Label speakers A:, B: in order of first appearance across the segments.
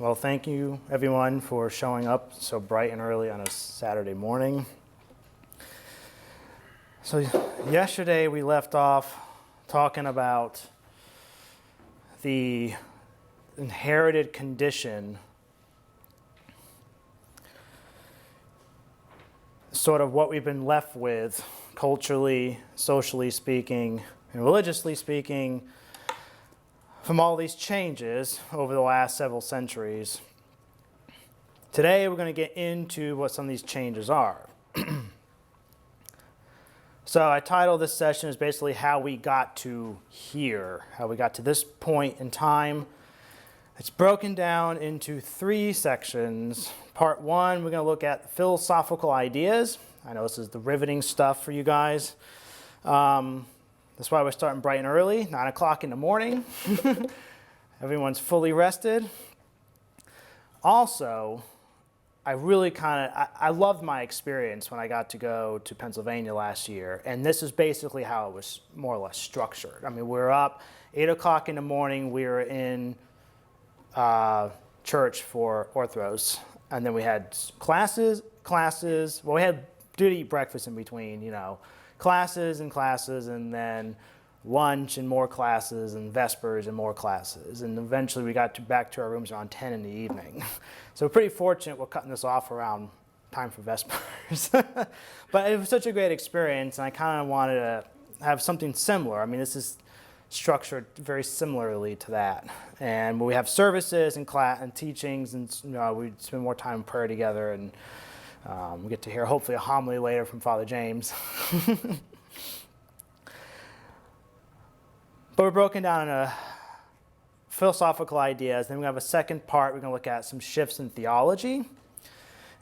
A: Well, thank you, everyone, for showing up so bright and early on a Saturday morning. So yesterday we left off talking about the inherited condition, sort of what we've been left with culturally, socially speaking, and religiously speaking, from all these changes over the last several centuries. Today we're going to get into what some of these changes are. So I titled this session is basically how we got to here, how we got to this point in time. It's broken down into three sections. Part one, we're going to look at philosophical ideas. I know this is the riveting stuff for you guys. That's why we're starting bright and early, 9 o'clock in the morning. Everyone's fully rested. Also, I loved my experience when I got to go to Pennsylvania last year. And this is basically how it was more or less structured. I mean, we were up 8 o'clock in the morning. We were in church for orthros. And then we had classes. Well, we did eat breakfast in between, classes, and then lunch and more classes, and Vespers and more classes. And eventually we got back to our rooms around 10 in the evening. So we're pretty fortunate we're cutting this off around time for Vespers. But it was such a great experience, and I kind of wanted to have something similar. I mean, this is structured very similarly to that. And we have services and class and teachings, and we spend more time in prayer together, and we get to hear hopefully a homily later from Father James. But we're broken down into philosophical ideas. Then we have a second part. We're going to look at some shifts in theology.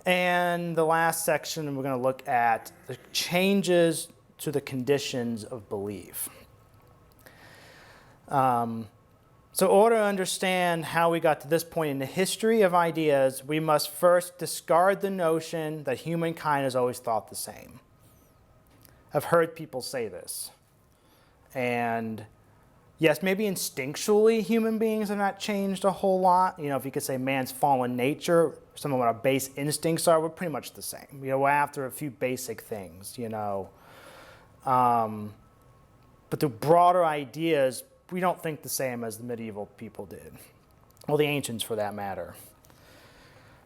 A: And the last section, we're going to look at the changes to the conditions of belief. So in order to understand how we got to this point in the history of ideas, we must first discard the notion that humankind has always thought the same. I've heard people say this. And yes, maybe instinctually human beings have not changed a whole lot. If you could say man's fallen nature, some of what our base instincts are, we're pretty much the same. We're after a few basic things, But the broader ideas, we don't think the same as the medieval people did. Well, the ancients for that matter.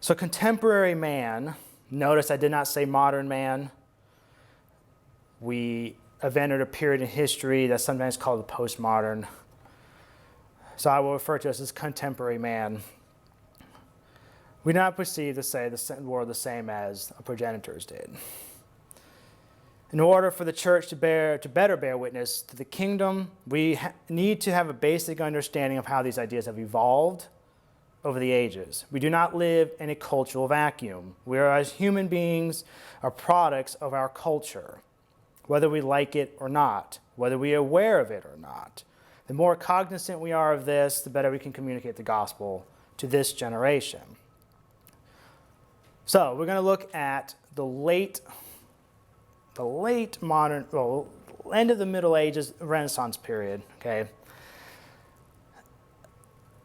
A: So contemporary man, notice I did not say modern man. We have entered a period in history that's sometimes called the postmodern. So I will refer to us as contemporary man. We do not perceive to say the world the same as our progenitors did. In order for the church to better bear witness to the kingdom, we need to have a basic understanding of how these ideas have evolved over the ages. We do not live in a cultural vacuum. We are, as human beings, are products of our culture, whether we like it or not, whether we are aware of it or not. The more cognizant we are of this, the better we can communicate the gospel to this generation. So we're going to look at the late modern, end of the Middle Ages, Renaissance period, okay?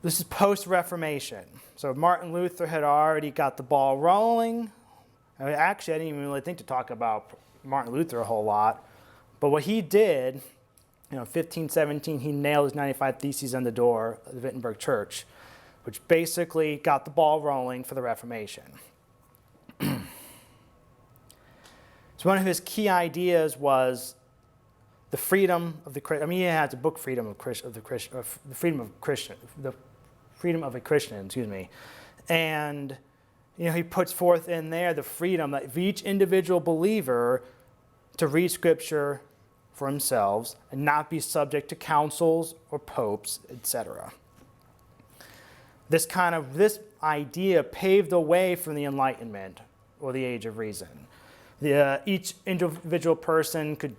A: This is post-Reformation. So Martin Luther had already got the ball rolling. Actually, I didn't even really think to talk about Martin Luther a whole lot. But what he did, 1517, he nailed his 95 Theses on the door of the Wittenberg Church, which basically got the ball rolling for the Reformation. So one of his key ideas was the freedom of the Christian. I mean, he has a book, Freedom of a Christian, excuse me. And he puts forth in there the freedom of each individual believer to read Scripture for themselves and not be subject to councils or popes, etc. This idea paved the way for the Enlightenment, or the Age of Reason. Each individual person could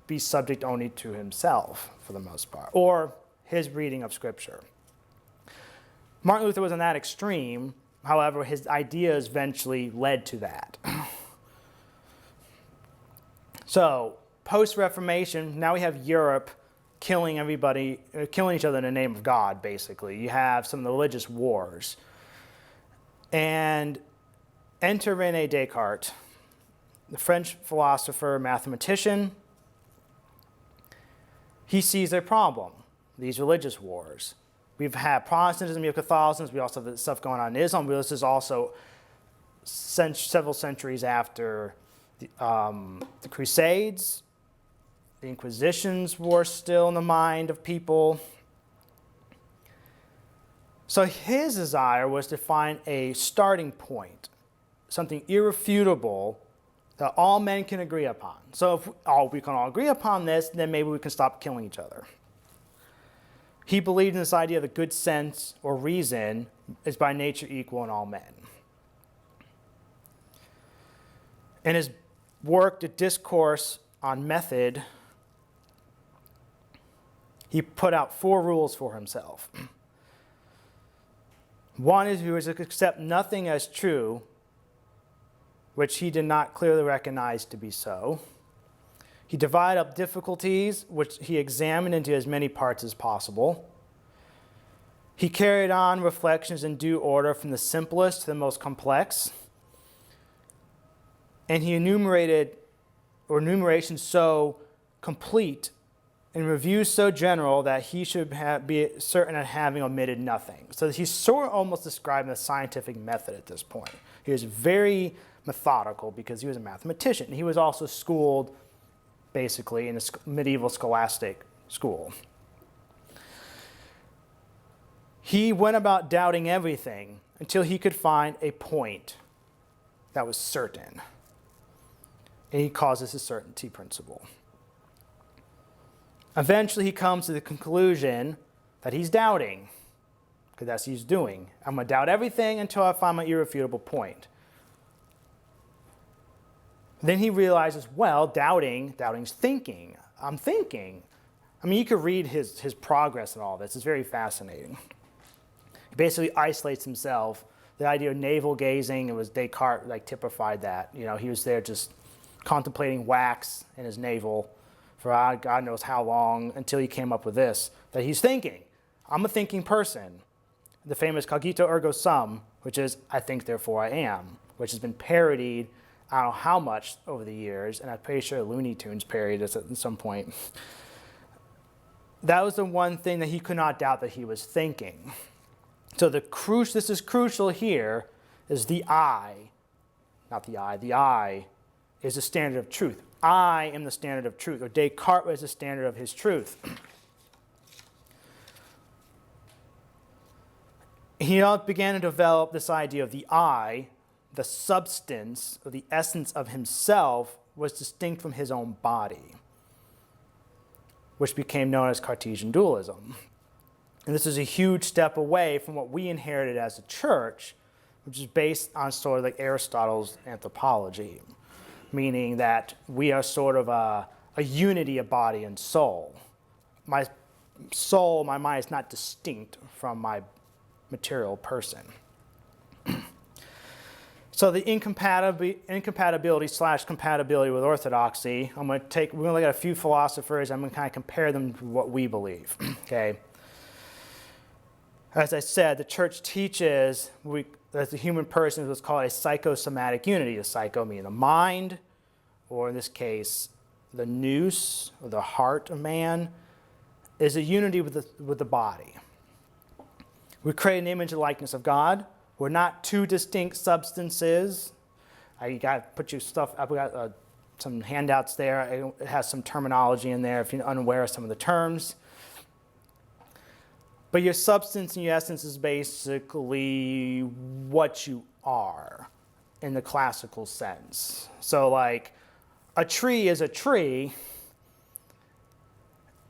A: be subject only to himself, for the most part, or his reading of Scripture. Martin Luther was in that extreme. However, his ideas eventually led to that. So, post-Reformation, now we have Europe killing everybody, killing each other in the name of God, basically. You have some of the religious wars. And enter René Descartes, the French philosopher, mathematician. He sees a problem, these religious wars. We've had Protestantism, we have Catholicism, we also have the stuff going on in Islam, but this is also several centuries after the Crusades. The Inquisitions were still in the mind of people. So his desire was to find a starting point, something irrefutable that all men can agree upon. So if we can all agree upon this, then maybe we can stop killing each other. He believed in this idea that good sense or reason is by nature equal in all men. In his work, The Discourse on Method, he put out 4 rules for himself. One is he was to accept nothing as true, which he did not clearly recognize to be so. He divided up difficulties, which he examined into as many parts as possible. He carried on reflections in due order from the simplest to the most complex. And he enumerated, or enumeration so complete and reviews so general that he should be certain of having omitted nothing. So he's sort of almost describing a scientific method at this point. He was very methodical because he was a mathematician. He was also schooled basically in a medieval scholastic school. He went about doubting everything until he could find a point that was certain. And he calls this a certainty principle. Eventually, he comes to the conclusion that he's doubting, because that's what he's doing. I'm going to doubt everything until I find my irrefutable point. Then he realizes, well, doubting's thinking. I'm thinking. I mean, you could read his progress in all this. It's very fascinating. He basically isolates himself. The idea of navel gazing, it was Descartes typified that. He was there just contemplating wax in his navel for God knows how long until he came up with this, that he's thinking. I'm a thinking person. The famous cogito ergo sum, which is I think therefore I am, which has been parodied I don't know how much over the years, and I'm pretty sure Looney Tunes parodied this at some point. That was the one thing that he could not doubt that he was thinking. So this is crucial here, is the I, not the I. The I is the standard of truth. I am the standard of truth, or Descartes was the standard of his truth. He began to develop this idea of the I, the substance, or the essence of himself, was distinct from his own body, which became known as Cartesian dualism. And this is a huge step away from what we inherited as a church, which is based on sort of like Aristotle's anthropology, meaning that we are sort of a unity of body and soul. My soul, my mind is not distinct from my material person. So the incompatibility/compatibility with orthodoxy, we're going to look at a few philosophers. I'm going to kind of compare them to what we believe. Okay. As I said, the church teaches that the human person is what's called a psychosomatic unity. The psycho meaning the mind, or in this case, the nous, or the heart of man, is a unity with the body. We create an image and likeness of God. We're not two distinct substances. I got to put you stuff up. We got some handouts there. It has some terminology in there if you're unaware of some of the terms. But your substance and your essence is basically what you are in the classical sense. So like a tree is a tree.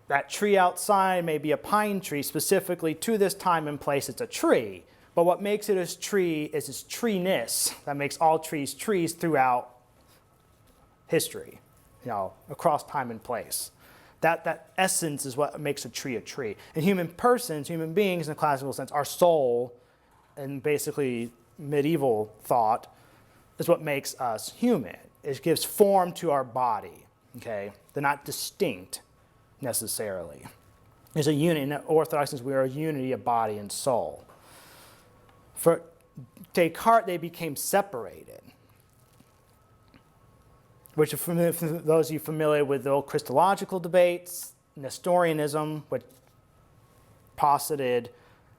A: That tree outside may be a pine tree. Specifically to this time and place, it's a tree. But what makes it a tree is its treeness. That makes all trees trees throughout history, across time and place. That essence is what makes a tree a tree. And human beings in the classical sense, our soul, and basically medieval thought, is what makes us human. It gives form to our body. Okay, they're not distinct necessarily. There's a unity. In Orthodoxy, we are a unity of body and soul. For Descartes, they became separated, which, for those of you familiar with the old Christological debates, Nestorianism, which posited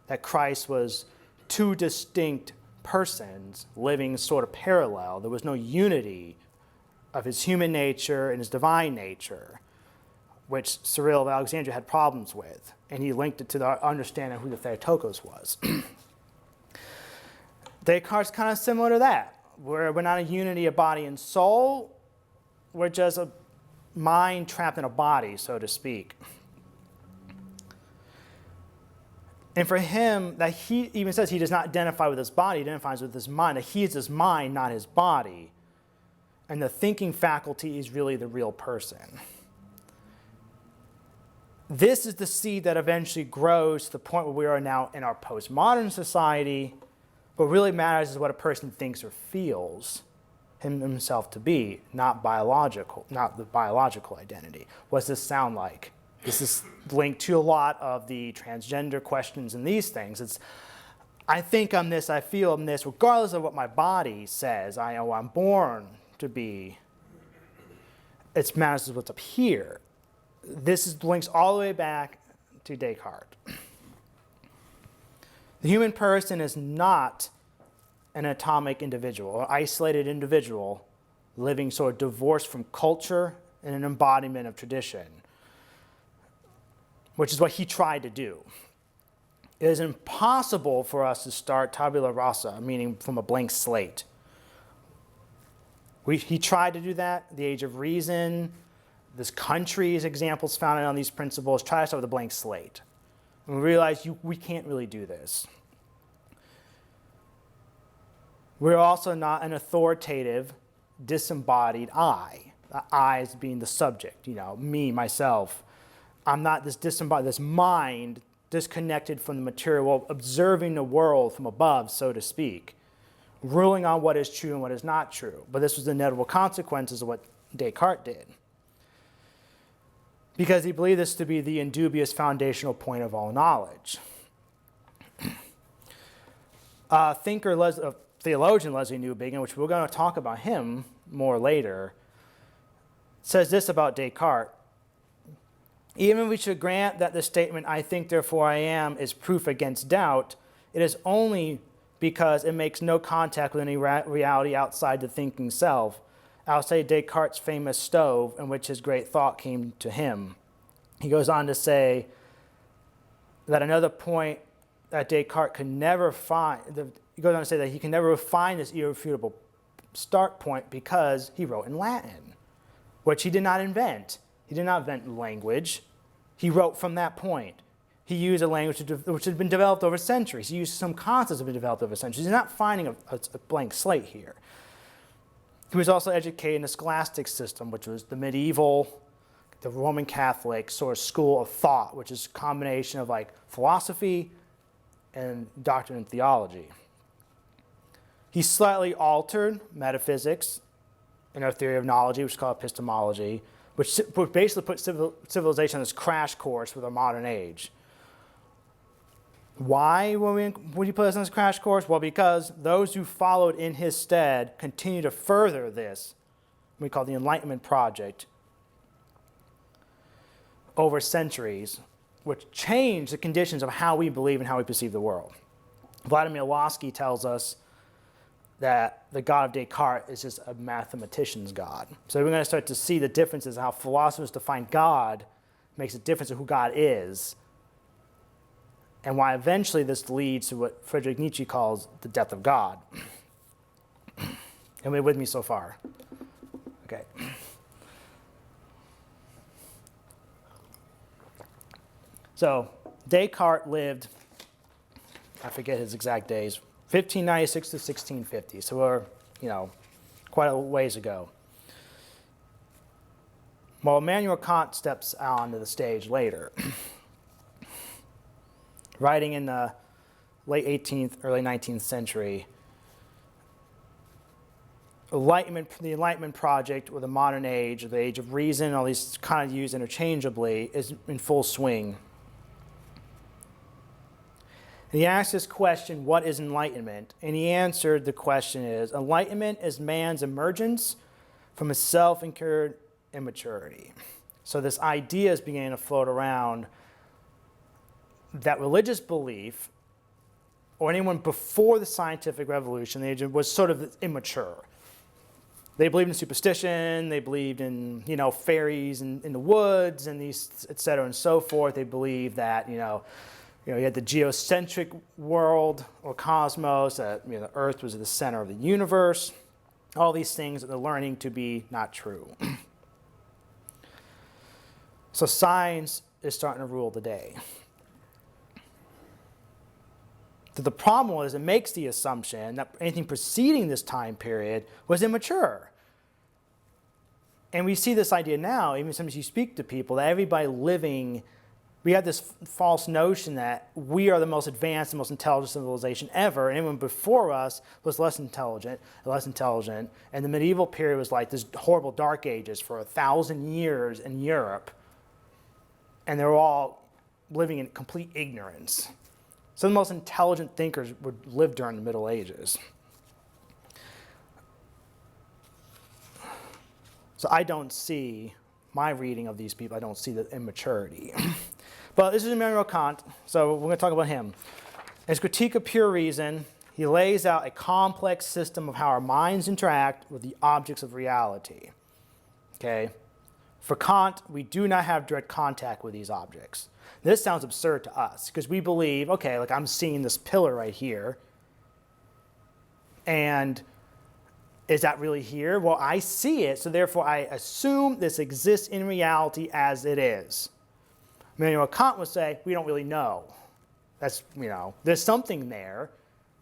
A: that Christ was two distinct persons living sort of parallel. There was no unity of his human nature and his divine nature, which Cyril of Alexandria had problems with. And he linked it to the understanding of who the Theotokos was. Descartes' kind of similar to that, where we're not a unity of body and soul, we're just a mind trapped in a body, so to speak. And for him, that he even says he does not identify with his body, he identifies with his mind, that he is his mind, not his body. And the thinking faculty is really the real person. This is the seed that eventually grows to the point where we are now in our postmodern society. What really matters is what a person thinks or feels himself to be, not the biological identity. What does this sound like? This is linked to a lot of the transgender questions and these things. It's, I think I'm this, I feel I'm this, regardless of what my body says. I know I'm born to be. It matters what's up here. This links all the way back to Descartes. The human person is not an atomic individual, an isolated individual living sort of divorced from culture and an embodiment of tradition, which is what he tried to do. It is impossible for us to start tabula rasa, meaning from a blank slate. He tried to do that. The Age of Reason, this country's examples founded on these principles, try to start with a blank slate. And we realize we can't really do this. We're also not an authoritative, disembodied I. The I is being the subject, me, myself. I'm not this disembodied, this mind disconnected from the material, observing the world from above, so to speak, ruling on what is true and what is not true. But this was the inevitable consequences of what Descartes did, because he believed this to be the indubious foundational point of all knowledge. Theologian Leslie Newbigin, which we're going to talk about him more later, says this about Descartes. Even if we should grant that the statement, I think, therefore I am, is proof against doubt, it is only because it makes no contact with any reality outside the thinking self, outside Descartes' famous stove in which his great thought came to him. He goes on to say that another point that Descartes could never find, he goes on to say that he can never find this irrefutable start point because he wrote in Latin, which he did not invent. He did not invent language. He wrote from that point. He used a language which had been developed over centuries. He used some concepts that have been developed over centuries. He's not finding a blank slate here. He was also educated in the scholastic system, which was the medieval, the Roman Catholic sort of school of thought, which is a combination of like philosophy and doctrine and theology. He slightly altered metaphysics in our theory of knowledge, which is called epistemology, which basically put civilization on this crash course with our modern age. Why would he put us on this crash course? Well, because those who followed in his stead continue to further this, we call the Enlightenment project, over centuries, which changed the conditions of how we believe and how we perceive the world. Vladimir Lossky tells us that the God of Descartes is just a mathematician's God. So we're going to start to see the differences in how philosophers define God makes a difference in who God is, and why eventually this leads to what Friedrich Nietzsche calls the death of God. Am I with me so far? Okay. So Descartes lived, I forget his exact days, 1596 to 1650. So we're, quite a ways ago. Well, Immanuel Kant steps onto the stage later. Writing in the late 18th, early 19th century, the Enlightenment project, or the modern age, or the age of reason, all these kind of used interchangeably, is in full swing. And he asked this question, what is enlightenment? And he answered the question is, enlightenment is man's emergence from a self-incurred immaturity. So this idea is beginning to float around that religious belief, or anyone before the scientific revolution, was sort of immature. They believed in superstition, they believed in, fairies in the woods, and these, et cetera, and so forth. They believed that, you had the geocentric world or cosmos, that the Earth was at the center of the universe. All these things that they're learning to be not true. So science is starting to rule the day. So the problem was it makes the assumption that anything preceding this time period was immature. And we see this idea now, even sometimes you speak to people, that everybody living, we have this false notion that we are the most advanced and most intelligent civilization ever, and anyone before us was less intelligent, and the medieval period was like this horrible dark ages for 1,000 years in Europe, and they were all living in complete ignorance. So the most intelligent thinkers would live during the Middle Ages. So I don't see, my reading of these people, I don't see the immaturity. But this is Immanuel Kant, so we're going to talk about him. In his Critique of Pure Reason, he lays out a complex system of how our minds interact with the objects of reality. Okay? For Kant, we do not have direct contact with these objects. This sounds absurd to us because we believe, okay, like I'm seeing this pillar right here, and is that really here? Well, I see it, so therefore I assume this exists in reality as it is. Immanuel Kant would say, we don't really know. That's, there's something there,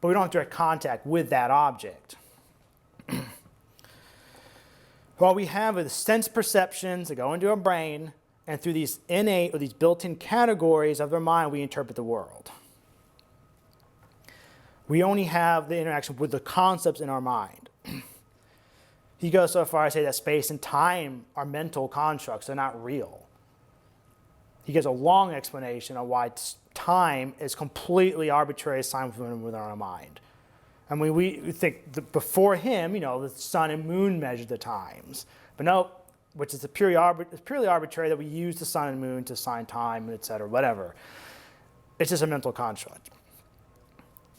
A: but we don't have direct contact with that object. What we have are the sense perceptions that go into our brain, and through these innate or these built-in categories of our mind, we interpret the world. We only have the interaction with the concepts in our mind. He goes so far as to say that space and time are mental constructs, they're not real. He gives a long explanation of why time is completely arbitrary assignment within our mind. I mean, we think that before him, the sun and moon measured the times. But no, which is purely arbitrary that we use the sun and moon to assign time, et cetera, whatever. It's just a mental construct.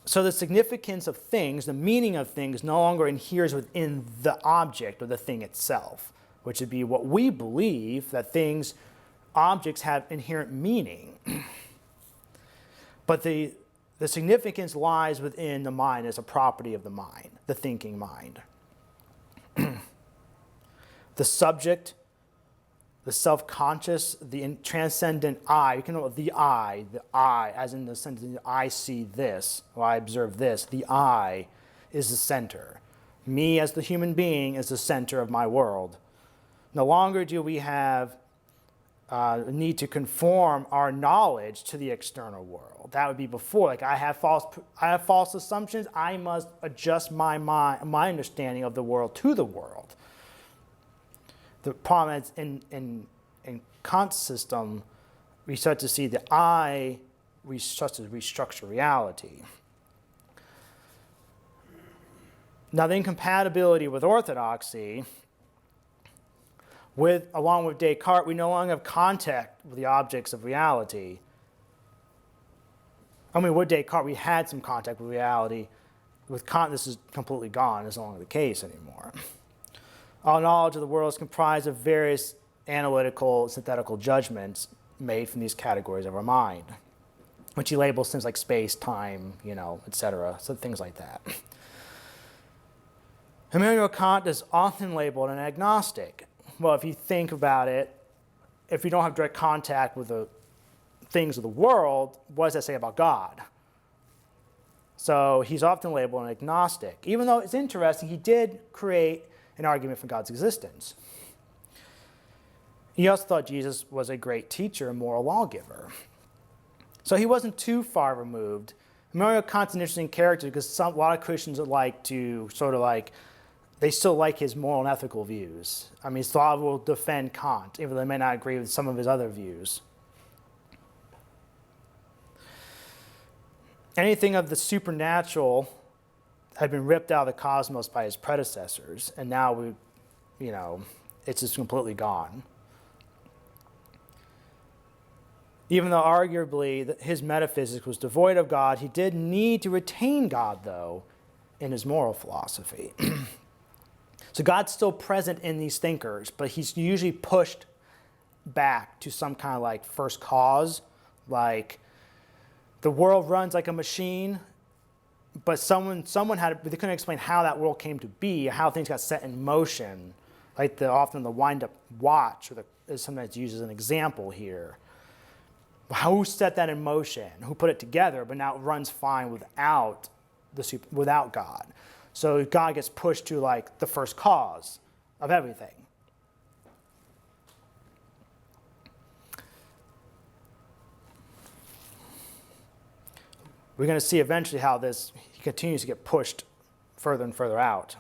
A: So the significance of things, the meaning of things, no longer inheres within the object or the thing itself, which would be what we believe, that objects have inherent meaning. But the significance lies within the mind as a property of the mind, the thinking mind. The subject, the self-conscious, the transcendent I, you can know the I, as in the sense that I see this, or I observe this, the I is the center. Me as the human being is the center of my world. No longer do we have need to conform our knowledge to the external world. That would be before. Like I have false assumptions. I must adjust my understanding of the world to the world. The problem is in Kant's system, we start to see the I starts to restructure reality. Now, the incompatibility with orthodoxy, along with Descartes, we no longer have contact with the objects of reality. I mean, with Descartes, we had some contact with reality. With Kant, this is completely gone. It's no longer the case anymore. All knowledge of the world is comprised of various analytical, synthetical judgments made from these categories of our mind, which he labels things like space, time, et cetera, so things like that. Immanuel Kant is often labeled an agnostic. Well, if you think about it, if you don't have direct contact with the things of the world, what does that say about God? So he's often labeled an agnostic. Even though it's interesting, he did create an argument for God's existence. He also thought Jesus was a great teacher and moral lawgiver. So he wasn't too far removed. Immanuel Kant's an interesting character because a lot of Christians like to they still like his moral and ethical views. I mean, a lot will defend Kant, even though they may not agree with some of his other views. anything of the supernatural had been ripped out of the cosmos by his predecessors, and now it's just completely gone. Even though arguably his metaphysics was devoid of God, he did need to retain God, though, in his moral philosophy. So God's still present in these thinkers, but he's usually pushed back to some kind of like first cause, like the world runs like a machine, but someone they couldn't explain how that world came to be, how things got set in motion, like often the wind-up watch is sometimes used as an example here. Who set that in motion? Who put it together? But now it runs fine without God. So God gets pushed to like the first cause of everything. We're going to see eventually how he continues to get pushed further and further out.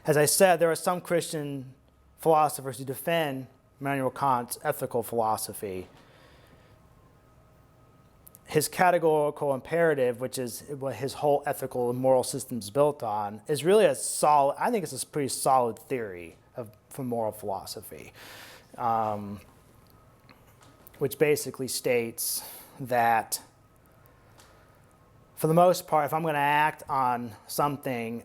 A: As I said, there are some Christian philosophers who defend Immanuel Kant's ethical philosophy. His categorical imperative, which is what his whole ethical and moral system is built on, is really I think it's a pretty solid theory for moral philosophy, which basically states that, for the most part, if I'm going to act on something,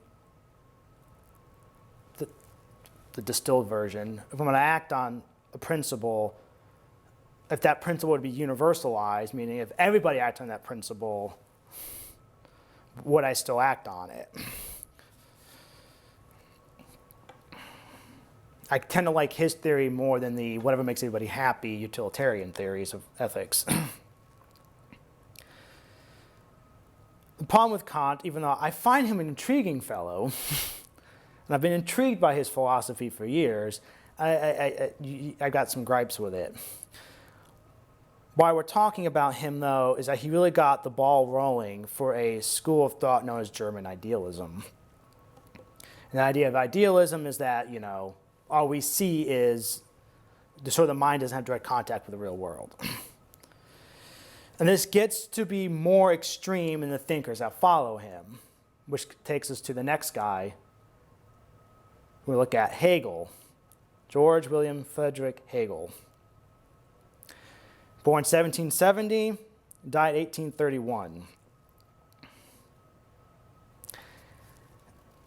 A: the distilled version, if I'm going to act on a principle, if that principle would be universalized, meaning if everybody acted on that principle, would I still act on it? I tend to like his theory more than the whatever makes everybody happy utilitarian theories of ethics. The problem with Kant, even though I find him an intriguing fellow, and I've been intrigued by his philosophy for years, I got some gripes with it. Why we're talking about him, though, is that he really got the ball rolling for a school of thought known as German idealism. And the idea of idealism is that, all we see is the mind doesn't have direct contact with the real world. And this gets to be more extreme in the thinkers that follow him, which takes us to the next guy. We look at Hegel, George William Friedrich Hegel. Born 1770, died 1831.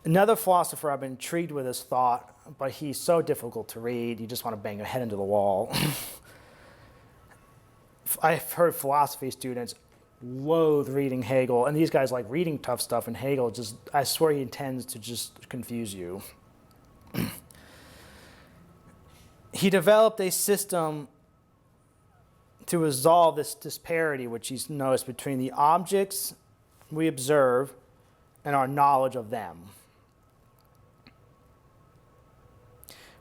A: Another philosopher I've been intrigued with his thought, but he's so difficult to read, you just want to bang your head into the wall. I've heard philosophy students loathe reading Hegel, and these guys like reading tough stuff, and Hegel I swear he intends to just confuse you. He developed a system to resolve this disparity which he's noticed between the objects we observe and our knowledge of them.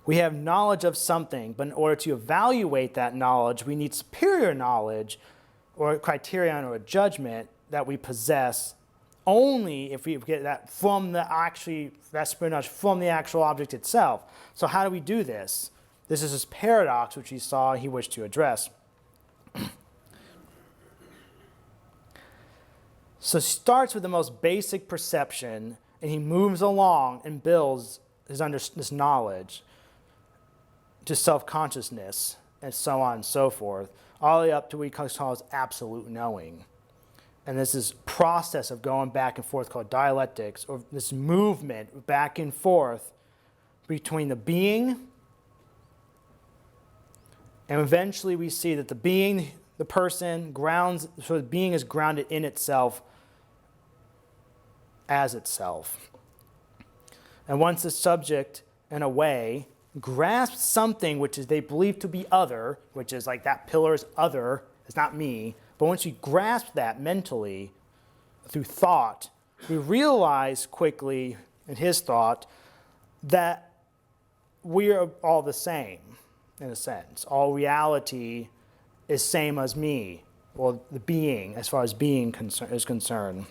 A: We have knowledge of something, but in order to evaluate that knowledge, we need superior knowledge or a criterion or a judgment that we possess only if we get that from the actual object itself. So how do we do this? This is this paradox which he wished to address. So he starts with the most basic perception, and he moves along and builds this knowledge to self-consciousness, and so on and so forth, all the way up to what he calls absolute knowing. And there's this process of going back and forth called dialectics, or this movement back and forth between the being, and eventually we see that the being, the person, the being is grounded in itself as itself. And once the subject, in a way, grasps something which is they believe to be other, which is like that pillar is other, it's not me, but once you grasp that mentally through thought, we realize quickly in his thought that we are all the same, in a sense. All reality is same as me, or the being, as far as being is concerned.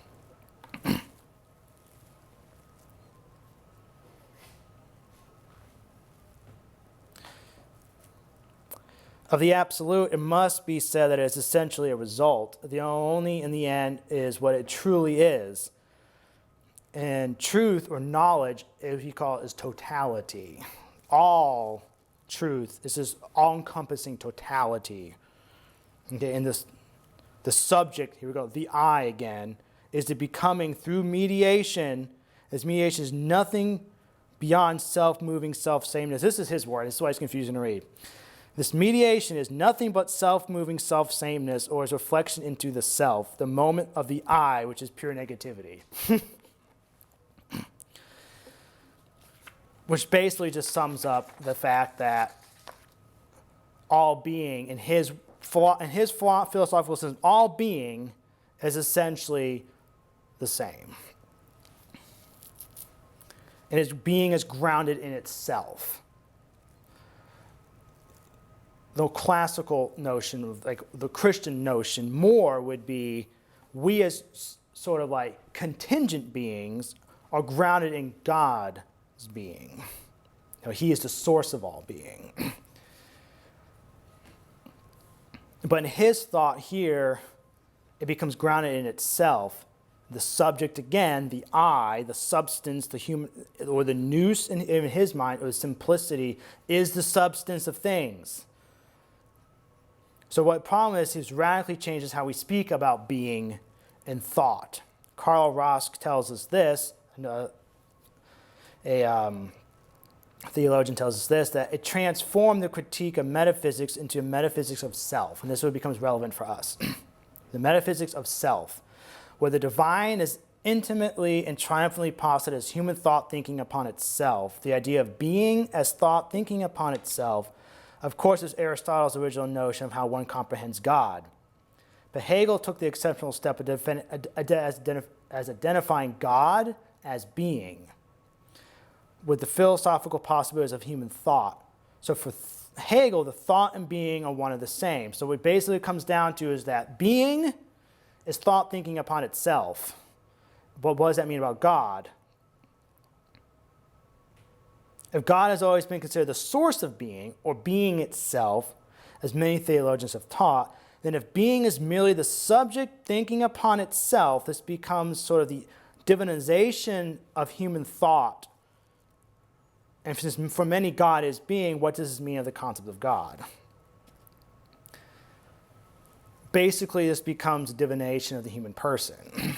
A: Of the absolute, it must be said that it is essentially a result. The only in the end is what it truly is. And truth or knowledge, as you call it, is totality. All truth is this all-encompassing totality. Okay, and the subject, here we go, the I again, is the becoming through mediation, as mediation is nothing beyond self-moving self-sameness. This is his word. This is why it's confusing to read. This mediation is nothing but self-moving self-sameness, or is reflection into the self, the moment of the I, which is pure negativity. Which basically just sums up the fact that all being, in his philosophical system, all being is essentially the same. And its being is grounded in itself. The classical notion, of like the Christian notion, more would be we as sort of like contingent beings are grounded in God's being. He is the source of all being. But in his thought here, it becomes grounded in itself. The subject, again, the I, the substance, the human, or the nous in his mind, or the simplicity, is the substance of things. So what the problem is radically changes how we speak about being and thought. Karl Rask tells us this, a theologian tells us this, that it transformed the critique of metaphysics into a metaphysics of self. And this is what becomes relevant for us. The metaphysics of self, where the divine is intimately and triumphantly posited as human thought thinking upon itself. The idea of being as thought thinking upon itself, of course, is Aristotle's original notion of how one comprehends God. But Hegel took the exceptional step as identifying God as being, with the philosophical possibilities of human thought. So for Hegel, the thought and being are one and the same. So what basically comes down to is that being is thought thinking upon itself. But what does that mean about God? If God has always been considered the source of being, or being itself, as many theologians have taught, then if being is merely the subject thinking upon itself, this becomes sort of the divinization of human thought. And since for many God is being, what does this mean of the concept of God? Basically, this becomes a divination of the human person.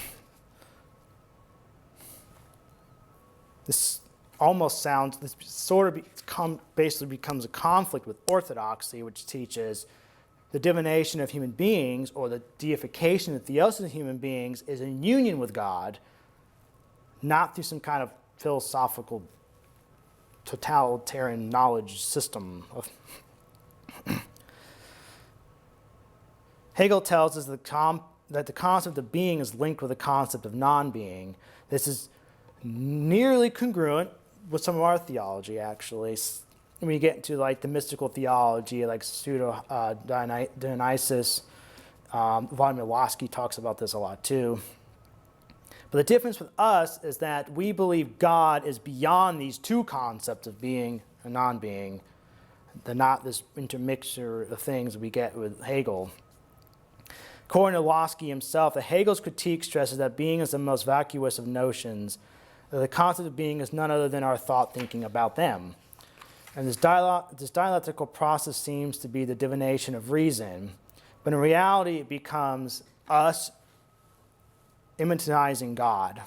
A: This almost sounds, this sort of basically becomes a conflict with orthodoxy, which teaches the divination of human beings, or the deification, the theosis of human beings, is in union with God, not through some kind of philosophical totalitarian knowledge system. Hegel tells us that the concept of being is linked with the concept of non-being. This is nearly congruent with some of our theology, actually. When you get into like the mystical theology, like Dionysus, Vladimir Lasky talks about this a lot too. But the difference with us is that we believe God is beyond these two concepts of being and non-being. They're not this intermixture of things we get with Hegel. According to Lasky himself, Hegel's critique stresses that being is the most vacuous of notions, that the concept of being is none other than our thought thinking about them. And this dialectical process seems to be the divination of reason, but in reality it becomes us immanentizing God.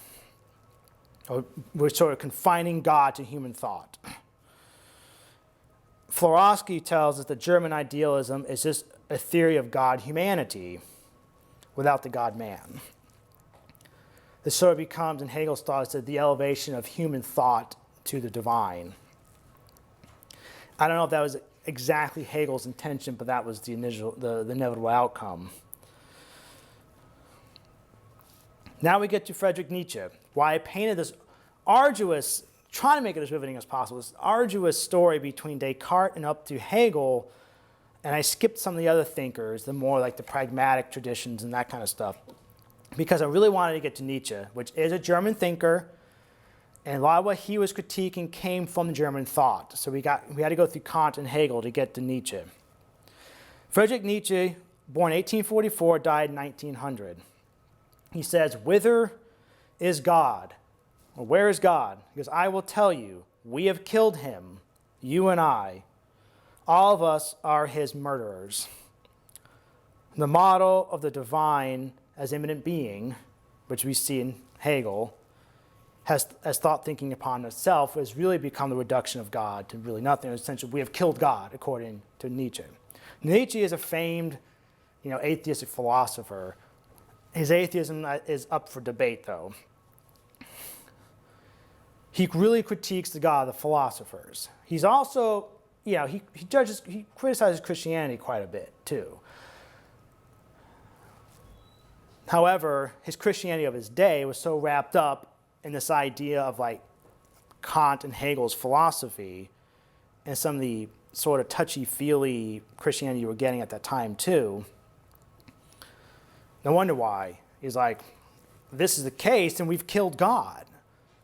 A: Or we're sort of confining God to human thought. Florovsky tells us that German idealism is just a theory of God-humanity without the God-man. This sort of becomes, in Hegel's thought, the elevation of human thought to the divine. I don't know if that was exactly Hegel's intention, but that was the inevitable outcome. Now we get to Friedrich Nietzsche. Why I painted this arduous, trying to make it as riveting as possible, this arduous story between Descartes and up to Hegel, and I skipped some of the other thinkers, the more like the pragmatic traditions and that kind of stuff, because I really wanted to get to Nietzsche, which is a German thinker, and a lot of what he was critiquing came from German thought. So we had to go through Kant and Hegel to get to Nietzsche. Friedrich Nietzsche, born 1844, died in 1900. He says, "Whither is God?" Or where is God? He goes, "I will tell you, we have killed him, you and I. All of us are his murderers." The model of the divine as immanent being, which we see in Hegel, as thought thinking upon itself, has really become the reduction of God to really nothing. Essentially, we have killed God, according to Nietzsche. Nietzsche is a famed, atheistic philosopher. His atheism is up for debate, though. He really critiques the God of the philosophers. He's also, he criticizes Christianity quite a bit, too. However, his Christianity of his day was so wrapped up in this idea of like Kant and Hegel's philosophy and some of the sort of touchy-feely Christianity you were getting at that time too. No wonder why. He's like, this is the case and we've killed God.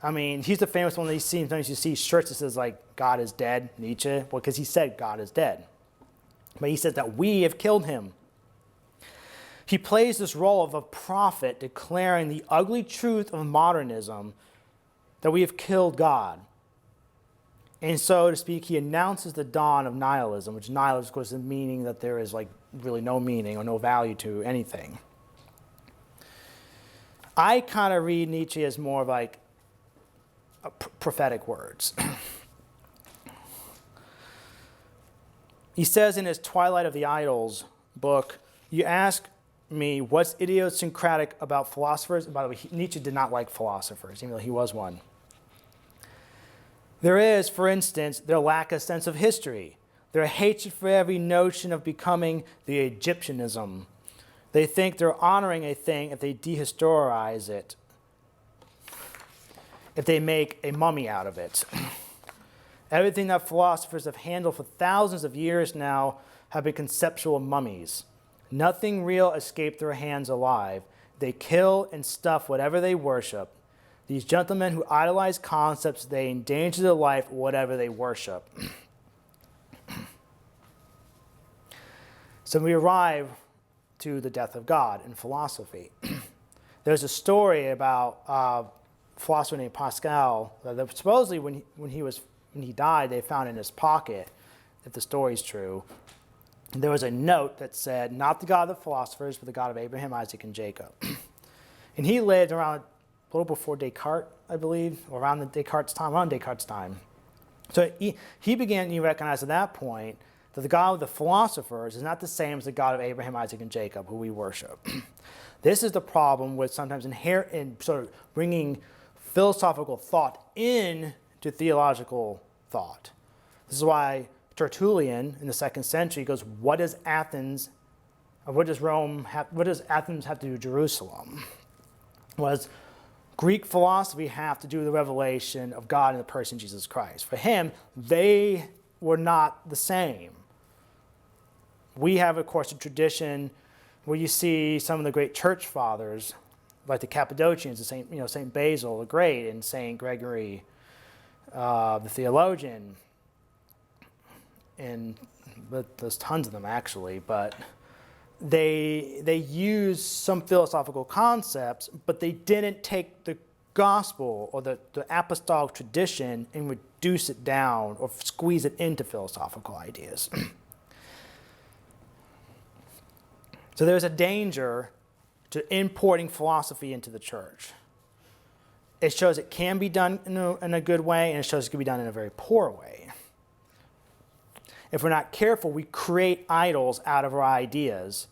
A: I mean, he's the famous one that you see, sometimes you see shirts that says like, God is dead, Nietzsche. Well, because he said God is dead. But he says that we have killed him. He plays this role of a prophet declaring the ugly truth of modernism that we have killed God. And so to speak, he announces the dawn of nihilism, which nihilism, of course, is the meaning that there is like really no meaning or no value to anything. I kind of read Nietzsche as more of like prophetic words. He says in his Twilight of the Idols book, "You ask me what's idiosyncratic about philosophers." And by the way, Nietzsche did not like philosophers, even though he was one. "There is, for instance, their lack of sense of history, their hatred for every notion of becoming the Egyptianism. They think they're honoring a thing if they dehistorize it, if they make a mummy out of it. Everything that philosophers have handled for thousands of years now have been conceptual mummies. Nothing real escaped their hands alive. They kill and stuff whatever they worship. These gentlemen who idolize concepts, they endanger their life whatever they worship." So we arrive to the death of God in philosophy. There's a story about a philosopher named Pascal that supposedly when he died, they found in his pocket, if the story's true, there was a note that said, "Not the God of the philosophers, but the God of Abraham, Isaac, and Jacob." And he lived around a little before Descartes, I believe, or around Descartes' time. So he began to recognize at that point that the God of the philosophers is not the same as the God of Abraham, Isaac, and Jacob, who we worship. This is the problem with sometimes sort of bringing philosophical thought into theological thought. This is why Tertullian in the 2nd century goes, what does Athens have to do with Jerusalem? Was Greek philosophy have to do with the revelation of God in the person of Jesus Christ? For him, they were not the same. We have, of course, a tradition where you see some of the great church fathers, like the Cappadocians, Saint Basil the Great, and Saint Gregory, the theologian, but there's tons of them actually, but they use some philosophical concepts, but they didn't take the gospel or the apostolic tradition and reduce it down or squeeze it into philosophical ideas. So there's a danger to importing philosophy into the church. It shows it can be done in a good way, and it shows it can be done in a very poor way. If we're not careful, we create idols out of our ideas,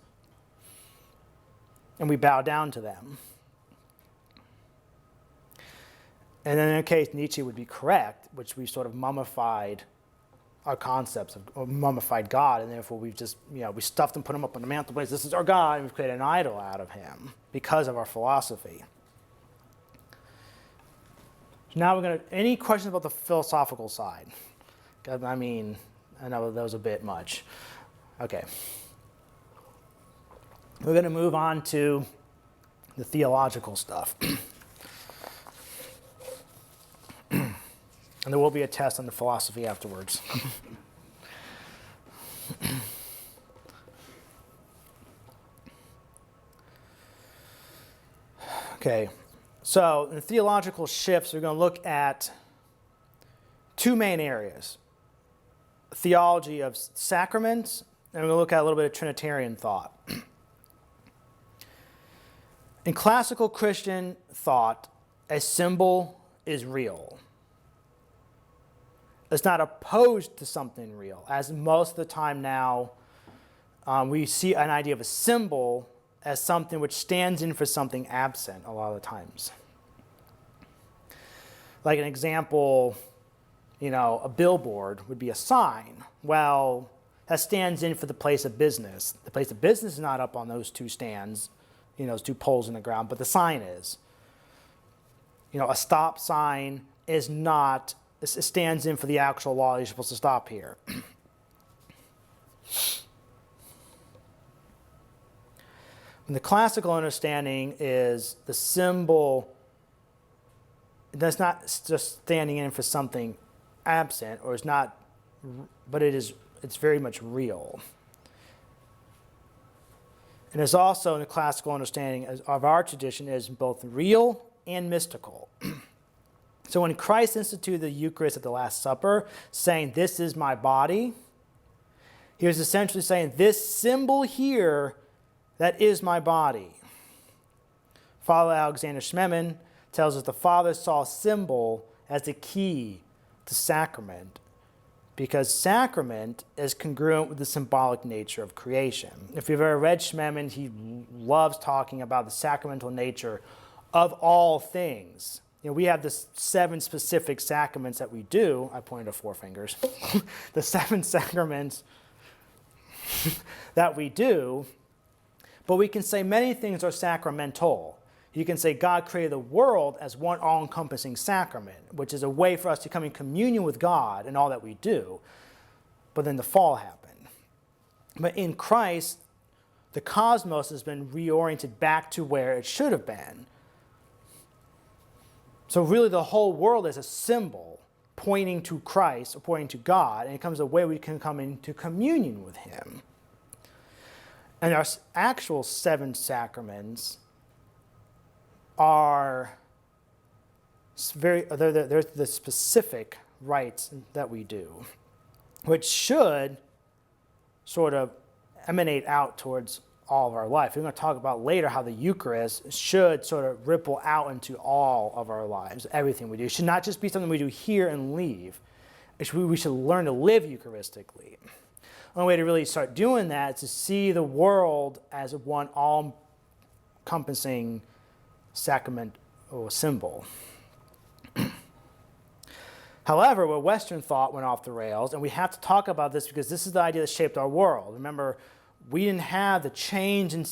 A: and we bow down to them. And then in a case, Nietzsche would be correct, which we've sort of mummified our concepts of mummified God, and therefore we've just, we stuffed and put him up on the mantelpiece. This is our God, and we've created an idol out of him because of our philosophy. So now any questions about the philosophical side? I mean, I know that was a bit much. Okay. We're going to move on to the theological stuff. And there will be a test on the philosophy afterwards. Okay, so in theological shifts, we're going to look at two main areas. Theology of Sacraments, and we're going to look at a little bit of Trinitarian thought. In classical Christian thought, a symbol is real. It's not opposed to something real, as most of the time now we see an idea of a symbol as something which stands in for something absent a lot of the times. Like an example, a billboard would be a sign. Well, that stands in for the place of business. The place of business is not up on those two stands, those two poles in the ground, but the sign is. A stop sign is not, it stands in for the actual law. You're supposed to stop here. And the classical understanding is the symbol that's not just standing in for something absent, or it's not, but it's very much real. And there's also in the classical understanding of our tradition is both real and mystical. So when Christ instituted the Eucharist at the Last Supper, saying, "This is my body," he was essentially saying, this symbol here, that is my body. Father Alexander Schmemann tells us the Father saw symbol as the key to sacrament, because sacrament is congruent with the symbolic nature of creation. If you've ever read Schmemann, he loves talking about the sacramental nature of all things. We have the 7 specific sacraments that we do. I pointed to 4 fingers. The 7 sacraments that we do. But we can say many things are sacramental. You can say God created the world as one all-encompassing sacrament, which is a way for us to come in communion with God in all that we do. But then the fall happened. But in Christ, the cosmos has been reoriented back to where it should have been. So really the whole world is a symbol pointing to Christ or pointing to God, and it comes a way we can come into communion with him. And our actual 7 sacraments are they're the specific rites that we do, which should sort of emanate out towards all of our life. We're going to talk about later how the Eucharist should sort of ripple out into all of our lives, everything we do. It should not just be something we do here and leave. We should learn to live Eucharistically. The only way to really start doing that is to see the world as one all-encompassing sacrament or symbol. However, where Western thought went off the rails, and we have to talk about this because this is the idea that shaped our world. Remember, we didn't have the change in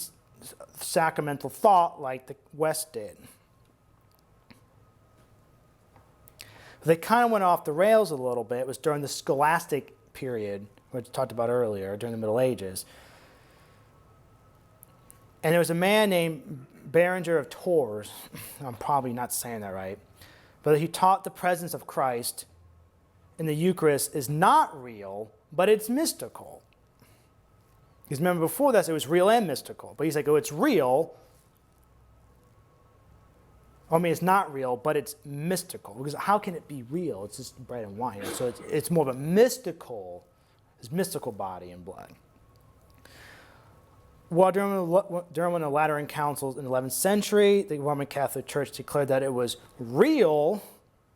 A: sacramental thought like the West did. They kind of went off the rails a little bit. It was during the Scholastic period, which we talked about earlier, during the Middle Ages. And there was a man named Berenger of Tours, I'm probably not saying that right, but he taught the presence of Christ in the Eucharist is not real, but it's mystical. Because remember before that, it was real and mystical. But he's like, it's real. It's not real, but it's mystical. Because how can it be real? It's just bread and wine. So it's more of a mystical, his mystical body and blood. Well, during one of the Lateran councils in the 11th century, the Roman Catholic Church declared that it was real,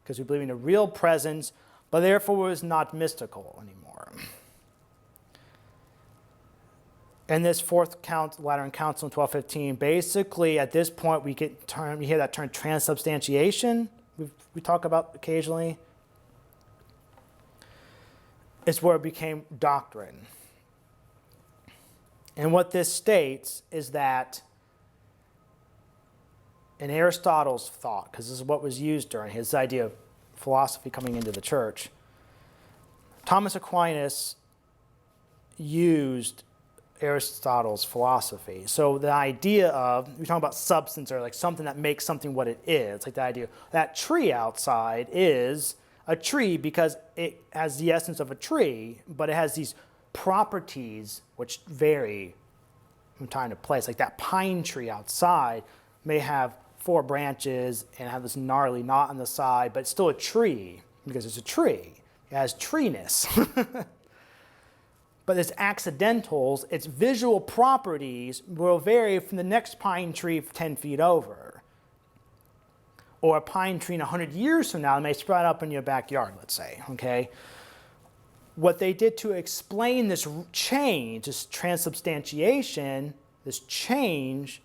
A: because we believe in a real presence, but therefore it was not mystical anymore. And this Fourth Lateran Council in 1215, basically at this point we hear that term transubstantiation, we talk about occasionally. It's where it became doctrine. And what this states is that in Aristotle's thought, because this is what was used during his idea of philosophy coming into the church, Thomas Aquinas used Aristotle's philosophy. So the idea of, we're talking about substance or like something that makes something what it is, like the idea that tree outside is a tree because it has the essence of a tree, but it has these properties which vary from time to place. Like that pine tree outside may have 4 branches and have this gnarly knot on the side, but it's still a tree because it's a tree. It has treeness. But its accidentals, its visual properties will vary from the next pine tree 10 feet over. Or a pine tree in 100 years from now may sprout up in your backyard, let's say, okay? What they did to explain this change, this transubstantiation, this change,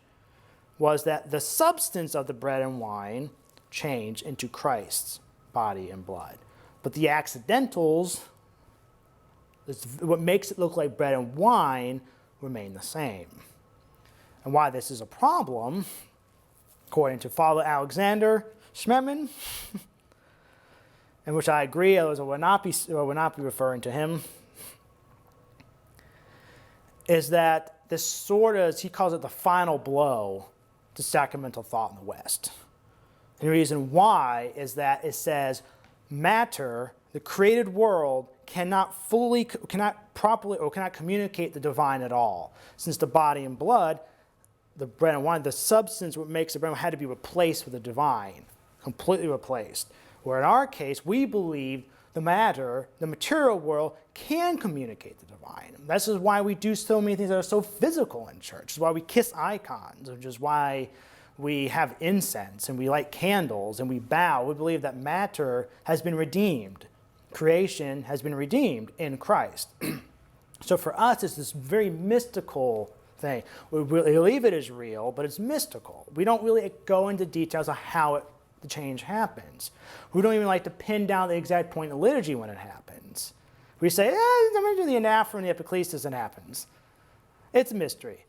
A: was that the substance of the bread and wine changed into Christ's body and blood. But the accidentals, what makes it look like bread and wine, remain the same. And why this is a problem, according to Father Alexander Schmemann, in which I agree, I would not be referring to him, is that this sort of, he calls it the final blow to sacramental thought in the West. And the reason why is that it says matter, the created world, cannot properly or cannot communicate the divine at all. Since the body and blood, the bread and wine, the substance what makes the bread and wine had to be replaced with the divine, completely replaced. Where in our case, we believe the matter, the material world, can communicate the divine. This is why we do so many things that are so physical in church. It's why we kiss icons, which is why we have incense and we light candles and we bow. We believe that matter has been redeemed. Creation has been redeemed in Christ. So for us, it's this very mystical thing. We believe it is real, but it's mystical. We don't really go into details of how the change happens. We don't even like to pin down the exact point in the liturgy when it happens. We say, I'm going to do the anaphora and the epiclesis and it happens. It's a mystery.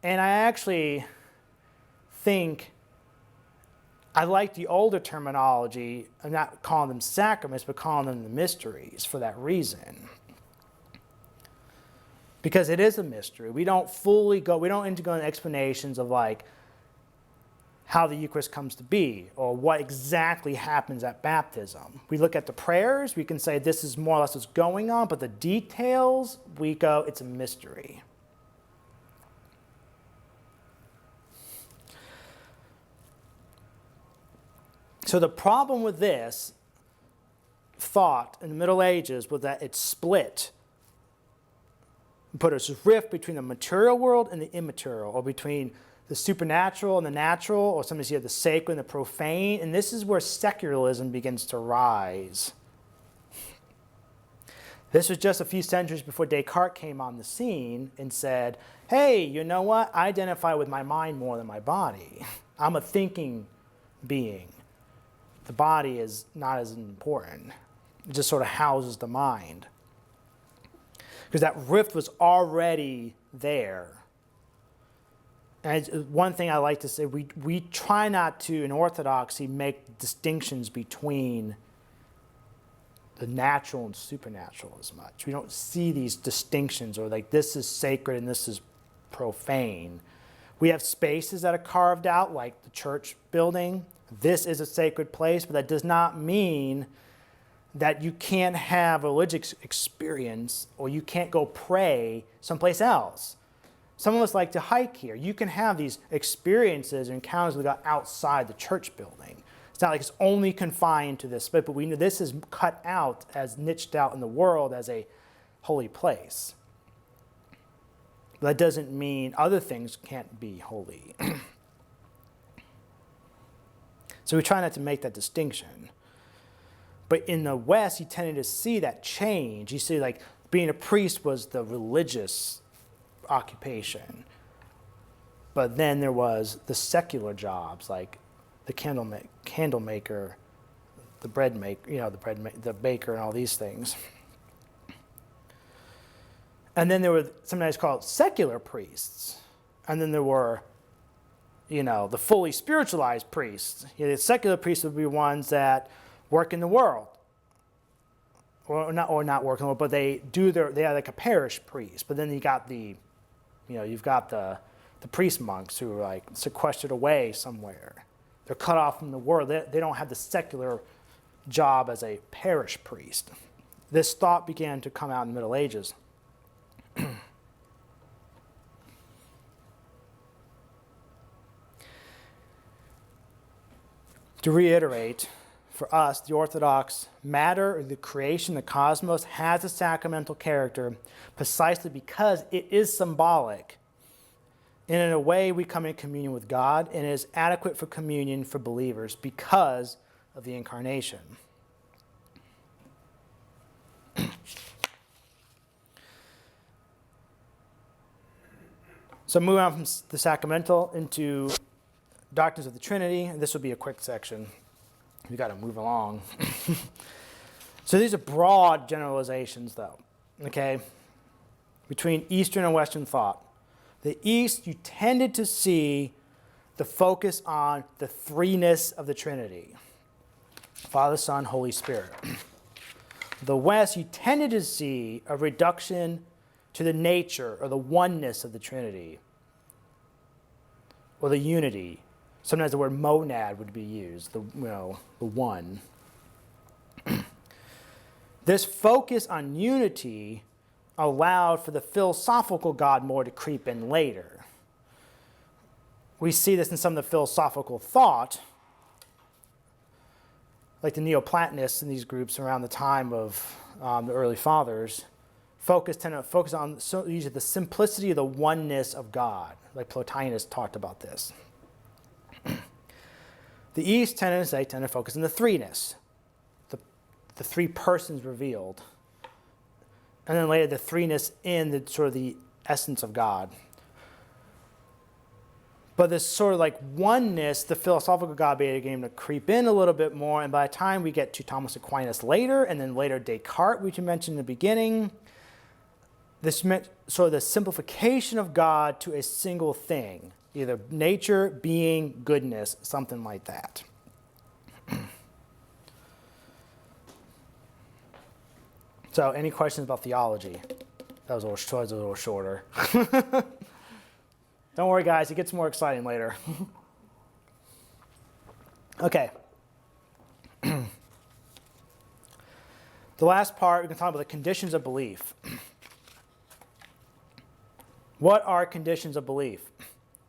A: And I actually think I like the older terminology. I'm not calling them sacraments, but calling them the mysteries for that reason. Because it is a mystery. We don't need to go into explanations of like how the Eucharist comes to be or what exactly happens at baptism. We look at the prayers, we can say this is more or less what's going on, but the details, we go, it's a mystery. So the problem with this thought in the Middle Ages was that it split, put a rift between the material world and the immaterial, or between the supernatural and the natural, or sometimes you have the sacred and the profane, and this is where secularism begins to rise. This was just a few centuries before Descartes came on the scene and said, hey, you know what? I identify with my mind more than my body. I'm a thinking being. The body is not as important. It just sort of houses the mind. Because that rift was already there. And one thing I like to say, we try not to, in Orthodoxy, make distinctions between the natural and supernatural as much. We don't see these distinctions, or like this is sacred and this is profane. We have spaces that are carved out, like the church building. This is a sacred place, but that does not mean that you can't have a religious experience or you can't go pray someplace else. Some of us like to hike here. You can have these experiences and encounters with God outside the church building. It's not like it's only confined to this space, but we know this is cut out as niched out in the world as a holy place. But that doesn't mean other things can't be holy. So we try not to make that distinction. But in the West, you tended to see that change. You see, like, being a priest was the religious occupation. But then there was the secular jobs, like the candle maker, the bread maker, the baker, and all these things. And then there were sometimes called secular priests. And then there were, the fully spiritualized priests. The secular priests would be ones that work in the world, or not work in the world, but they are like a parish priest. But then you've got the priest monks who are like sequestered away somewhere. They're cut off from the world. They don't have the secular job as a parish priest. This thought began to come out in the Middle Ages. To reiterate, for us, the Orthodox, matter, or the creation, the cosmos, has a sacramental character precisely because it is symbolic. And in a way, we come in communion with God, and it is adequate for communion for believers because of the incarnation. So moving on from the sacramental into doctrines of the Trinity, and this will be a quick section. We've got to move along. So these are broad generalizations, though, okay, between Eastern and Western thought. The East, you tended to see the focus on the threeness of the Trinity, Father, Son, Holy Spirit. The West, you tended to see a reduction to the nature or the oneness of the Trinity, or the unity. Sometimes the word monad would be used, the one. This focus on unity allowed for the philosophical God more to creep in later. We see this in some of the philosophical thought, like the Neoplatonists in these groups around the time of the early fathers, tend to focus on usually the simplicity of the oneness of God, like Plotinus talked about this. The East tend to focus on the threeness, the three persons revealed, and then later the threeness in the sort of the essence of God. But this sort of like oneness, the philosophical God began to creep in a little bit more, and by the time we get to Thomas Aquinas later, and then later Descartes, which you mentioned in the beginning, this meant sort of the simplification of God to a single thing, either nature, being, goodness, something like that. So, any questions about theology? That was a little shorter. Don't worry, guys. It gets more exciting later. Okay. The last part, we can talk about the conditions of belief. What are conditions of belief?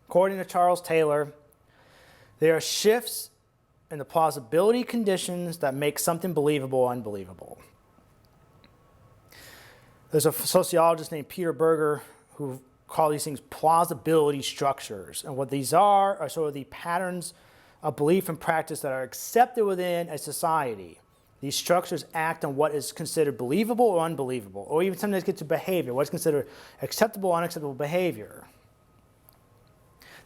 A: According to Charles Taylor, they are shifts in the plausibility conditions that make something believable or unbelievable. There's a sociologist named Peter Berger who called these things plausibility structures. And what these are sort of the patterns of belief and practice that are accepted within a society. These structures act on what is considered believable or unbelievable, or even sometimes get to behavior, what's considered acceptable or unacceptable behavior.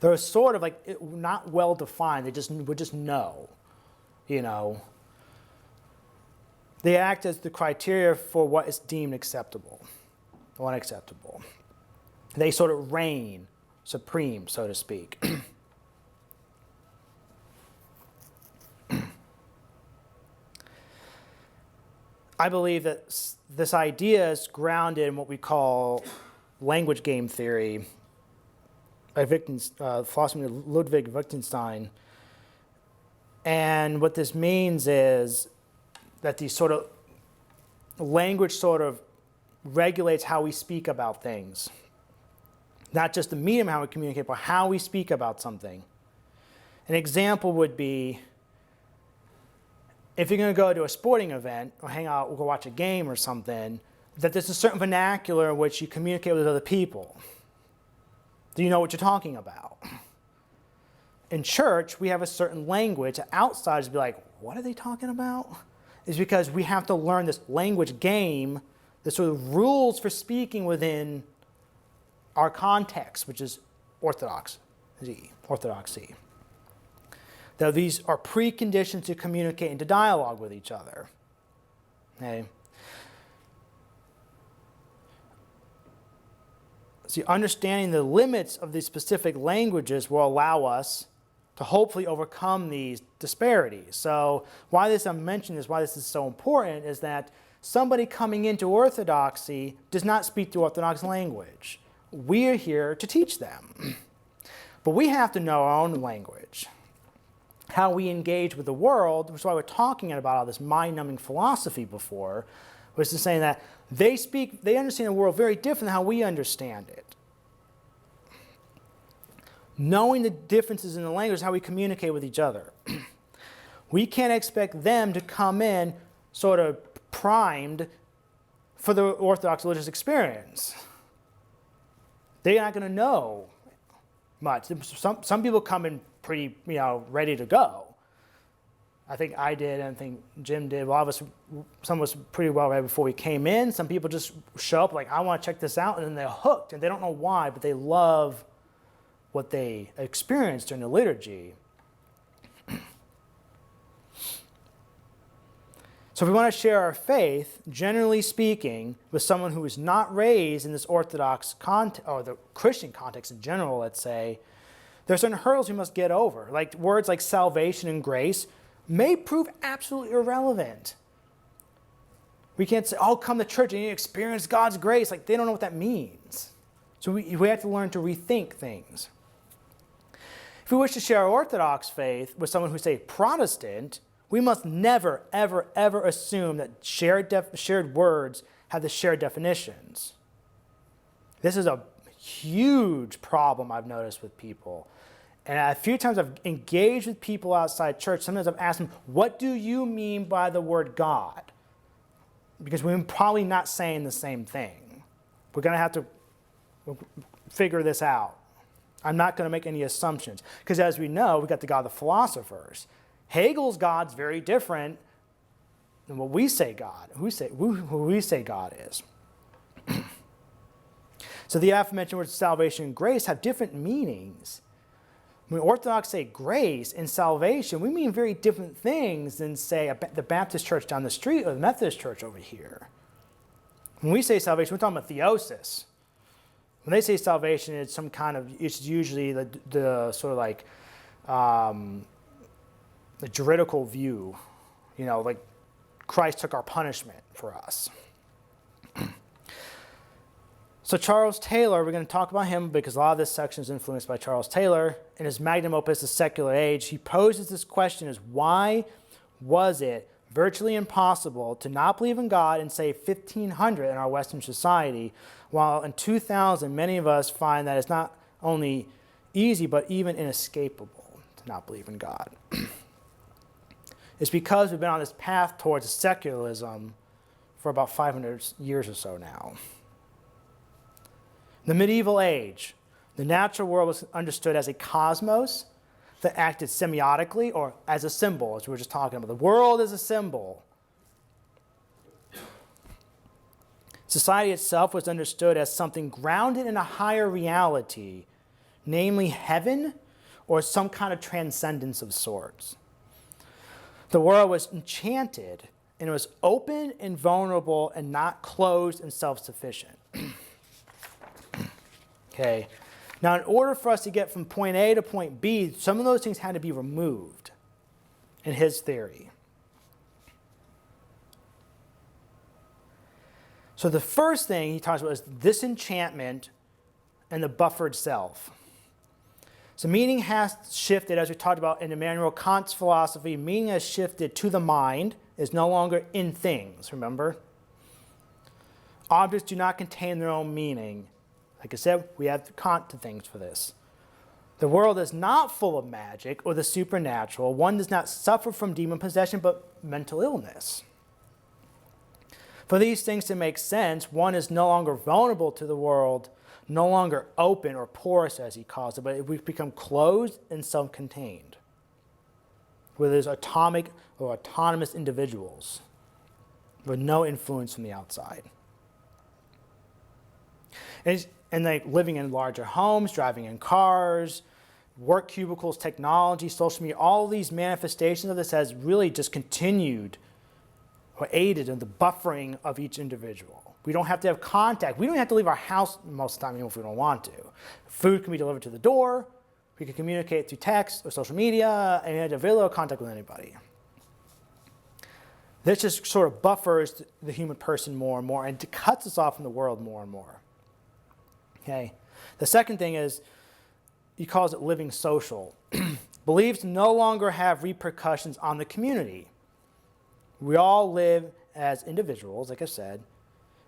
A: They're sort of like not well defined. We just know, They act as the criteria for what is deemed acceptable or unacceptable. They sort of reign supreme, so to speak. I believe that this idea is grounded in what we call language game theory by philosopher Ludwig Wittgenstein. And what this means is that these sort of language sort of regulates how we speak about things. Not just the medium how we communicate, but how we speak about something. An example would be, if you're going to go to a sporting event or hang out or go watch a game or something, that there's a certain vernacular in which you communicate with other people. Do you know what you're talking about? In church, we have a certain language. Outsiders be like, what are they talking about? It's because we have to learn this language game, the sort of rules for speaking within our context, which is orthodoxy. Now, these are preconditions to communicate and to dialogue with each other. Okay? See, understanding the limits of these specific languages will allow us to hopefully overcome these disparities. So why I'm mentioning this, why this is so important, is that somebody coming into orthodoxy does not speak the Orthodox language. We are here to teach them. But we have to know our own language, how we engage with the world, which is why we're talking about all this mind-numbing philosophy before, which is saying that they understand the world very different than how we understand it. Knowing the differences in the language is how we communicate with each other. We can't expect them to come in sort of primed for the Orthodox religious experience. They're not going to know much. Some people come in pretty, ready to go. I think I did, and I think Jim did. Some of us pretty well read before we came in. Some people just show up like, I want to check this out, and then they're hooked, and they don't know why, but they love what they experienced during the liturgy. So if we want to share our faith, generally speaking, with someone who is not raised in this Orthodox context, or the Christian context in general, let's say, there are certain hurdles we must get over. Like words like salvation and grace may prove absolutely irrelevant. We can't say, oh, come to church and you experience God's grace. Like, they don't know what that means. So we have to learn to rethink things. If we wish to share our Orthodox faith with someone who's, say, Protestant, we must never, ever, ever assume that shared words have the shared definitions. This is a huge problem I've noticed with people. And a few times I've engaged with people outside church. Sometimes I've asked them, what do you mean by the word God? Because we're probably not saying the same thing. We're going to have to figure this out. I'm not going to make any assumptions. Because as we know, we've got the God of the philosophers. Hegel's God's very different than what we say God, who we say God is. So the aforementioned words salvation and grace have different meanings. When Orthodox say grace and salvation, we mean very different things than, say, the Baptist church down the street or the Methodist church over here. When we say salvation, we're talking about theosis. When they say salvation, it's usually the sort of like the juridical view, like Christ took our punishment for us. So Charles Taylor, we're going to talk about him because a lot of this section is influenced by Charles Taylor. In his magnum opus, The Secular Age, he poses this question as why was it virtually impossible to not believe in God in, say, 1500 in our Western society, while in 2000 many of us find that it's not only easy but even inescapable to not believe in God. It's because we've been on this path towards secularism for about 500 years or so now. The medieval age, the natural world was understood as a cosmos that acted semiotically or as a symbol, as we were just talking about. The world is a symbol. Society itself was understood as something grounded in a higher reality, namely heaven or some kind of transcendence of sorts. The world was enchanted, and it was open and vulnerable and not closed and self-sufficient. Okay. Now, in order for us to get from point A to point B, some of those things had to be removed in his theory. So the first thing he talks about is disenchantment and the buffered self. So meaning has shifted, as we talked about in Immanuel Kant's philosophy, meaning has shifted to the mind, is no longer in things, remember? Objects do not contain their own meaning. Like I said, we have Kant to things for this. The world is not full of magic or the supernatural. One does not suffer from demon possession, but mental illness. For these things to make sense, one is no longer vulnerable to the world, no longer open or porous, as he calls it, but we've become closed and self-contained, where there's atomic or autonomous individuals with no influence from the outside. And like living in larger homes, driving in cars, work cubicles, technology, social media, all these manifestations of this has really just continued or aided in the buffering of each individual. We don't have to have contact. We don't have to leave our house most of the time, even if we don't want to. Food can be delivered to the door. We can communicate through text or social media, and you have very little contact with anybody. This just sort of buffers the human person more and more and cuts us off from the world more and more. Okay. The second thing is, he calls it living social. Beliefs no longer have repercussions on the community. We all live as individuals, like I said,